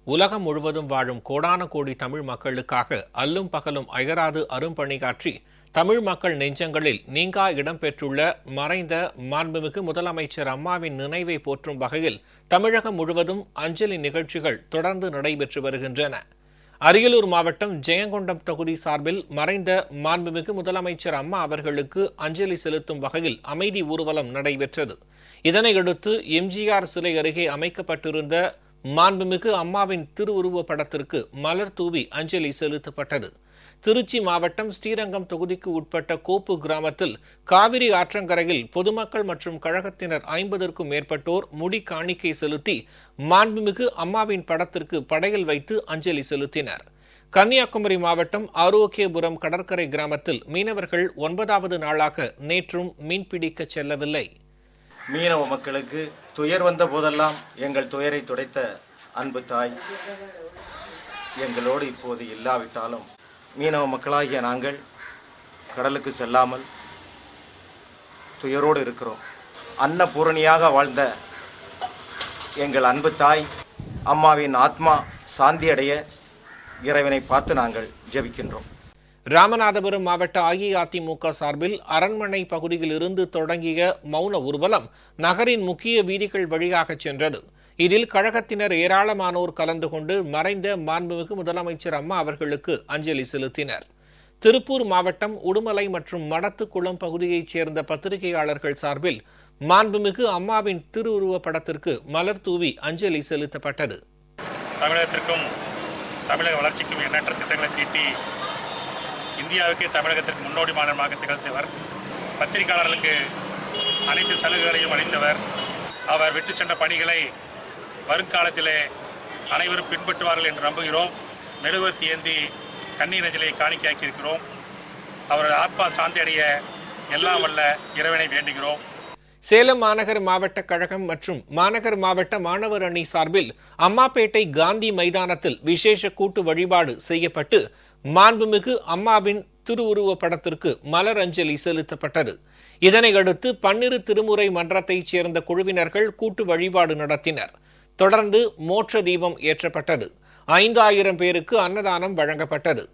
உலகம் முழுவதும் வாழும் கோடான கோடி தமிழ் மக்களுக்காக அல்லும் பகலும் அயராது அரும்பணியாற்றி தமிழ் மக்கள் நெஞ்சங்களில் நீங்கா இடம்பெற்றுள்ள மறைந்த மாண்புமிகு முதலமைச்சர் அம்மாவின் நினைவை போற்றும் வகையில் தமிழகம் முழுவதும் அஞ்சலி நிகழ்ச்சிகள் தொடர்ந்து நடைபெற்று வருகின்றன. அரியலூர் மாவட்டம் ஜெயங்கொண்டம் தொகுதி சார்பில் மறைந்த மாண்புமிகு முதலமைச்சர் அம்மா அவர்களுக்கு அஞ்சலி செலுத்தும் வகையில் அமைதி ஊர்வலம் நடைபெற்றது. இதனையடுத்து எம்ஜிஆர் சிலை அருகே அமைக்கப்பட்டிருந்த மாண்புமிகு அம்மாவின் திருவுருவ படத்திற்கு மலர் தூவி அஞ்சலி செலுத்தப்பட்டது. திருச்சி மாவட்டம் ஸ்ரீரங்கம் தொகுதிக்கு உட்பட்ட கோப்பு கிராமத்தில் காவிரி ஆற்றங்கரையில் பொதுமக்கள் மற்றும் கழகத்தினர் 50க்கும் மேற்பட்டோர் முடி காணிக்கை செலுத்தி மாண்புமிகு அம்மாவின் படத்திற்கு படையல் வைத்து அஞ்சலி செலுத்தினர். கன்னியாகுமரி மாவட்டம் ஆரோக்கியபுரம் கடற்கரை கிராமத்தில் மீனவர்கள் 9வது நாளாக நேற்றும் மீன்பிடிக்க செல்லவில்லை. மீனவ மக்களுக்கு துயர் வந்த போதெல்லாம் எங்கள் துயரை துடைத்த அன்பு தாய் எங்களோடு இப்போது இல்லாவிட்டாலும் மீனவ மக்களாகிய நாங்கள் கடலுக்கு செல்லாமல் துயரோடு இருக்கிறோம். அன்னபூரணியாக வாழ்ந்த எங்கள் அன்பு தாய் அம்மாவின் ஆத்மா சாந்தி அடைய இறைவனை பார்த்து நாங்கள் ஜெபிக்கின்றோம். ராமநாதபுரம் மாவட்ட அஇஅதிமுக சார்பில் அரண்மனை பகுதியில் இருந்து தொடங்கிய மௌன ஊர்வலம் நகரின் முக்கிய வீதிகள் வழியாக சென்றது. இதில் கழகத்தினர் ஏராளமானோர் கலந்து கொண்டு மறைந்த மாண்புமிகு முதலமைச்சர் அம்மா அவர்களுக்கு அஞ்சலி செலுத்தினர். திருப்பூர் மாவட்டம் உடுமலை மற்றும் மடத்துக்குளம் பகுதியைச் சேர்ந்த பத்திரிகையாளர்கள் சார்பில் மாண்புமிகு அம்மாவின் திருவுருவ படத்திற்கு மலர் தூவி அஞ்சலி செலுத்தப்பட்டது. தமிழகத்திற்கும் தமிழக வளர்ச்சிக்கும் எண்ணற்ற திட்டங்களை தீட்டி இந்தியாவுக்கே தமிழகத்திற்கு முன்னோடி மாநிலமாக திகழ்ந்தவர். பத்திரிகையாளர்களுக்கு அனைத்து சலுகைகளையும் அளித்தவர். அவர் விட்டு சென்ற பணிகளை வருங்காலத்திலே அனைவரும் பின்பற்றுவார்கள் என்று நம்புகிறோம். மெழுகுவர்த்தி ஏந்தி கண்ணீர் அஞ்சலியை காணிக்கையாக்கியிருக்கிறோம். அவரது ஆத்மா சாந்தி அடைய எல்லாம் வல்ல இறைவனை வேண்டுகிறோம். சேலம் மாநகர் மாவட்ட கழகம் மற்றும் மாநகர் மாவட்ட மாணவர் அணி சார்பில் அம்மாப்பேட்டை காந்தி மைதானத்தில் விசேஷ கூட்டு வழிபாடு செய்யப்பட்டு மாண்புமிகு அம்மாவின் திருவுருவ படத்திற்கு மலர் அஞ்சலி செலுத்தப்பட்டது. இதனையடுத்து பன்னிரு திருமுறை மன்றத்தைச் சேர்ந்த குழுவினர்கள் கூட்டு வழிபாடு நடத்தினர். தொடர்ந்து மோட்ச தீபம் ஏற்றப்பட்டது. 5000 பேருக்கு அன்னதானம் வழங்கப்பட்டது.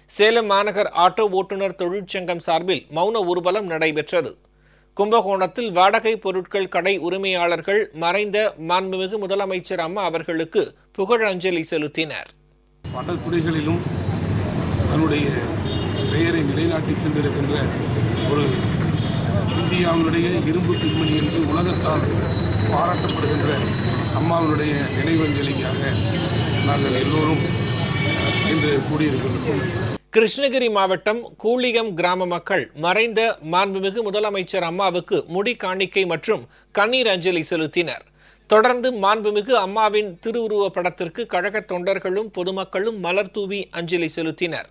சேலம் மாநகர் ஆட்டோ ஓட்டுநர் தொழிற்சங்கம் சார்பில் மௌன ஊர்வலம் நடைபெற்றது. கும்பகோணத்தில் வாடகை பொருட்கள் கடை உரிமையாளர்கள் மறைந்த மாண்புமிகு முதலமைச்சர் அம்மா அவர்களுக்கு புகழஞ்சலி செலுத்தினர். பல துறைகளிலும் தன்னுடைய பெயரை நிலைநாட்டி சென்றிருக்கின்ற ஒரு இந்தியாவினுடைய இரும்பு பெண்மணி என்று உலகத்தால் பாராட்டப்படுகின்ற அம்மாவினுடைய நினைவஞ்சலிக்காக நாங்கள் எல்லோரும் இன்று கூடியிருக்கின்றோம். கிருஷ்ணகிரி மாவட்டம் கூளியம் கிராம மக்கள் மறைந்த மாண்புமிகு முதலமைச்சர் அம்மாவுக்கு முடி காணிக்கை மற்றும் கண்ணீர் அஞ்சலி செலுத்தினர். தொடர்ந்து மாண்புமிகு அம்மாவின் திருவுருவ படத்திற்கு கழக தொண்டர்களும் பொதுமக்களும் மலர் தூவி அஞ்சலி செலுத்தினர்.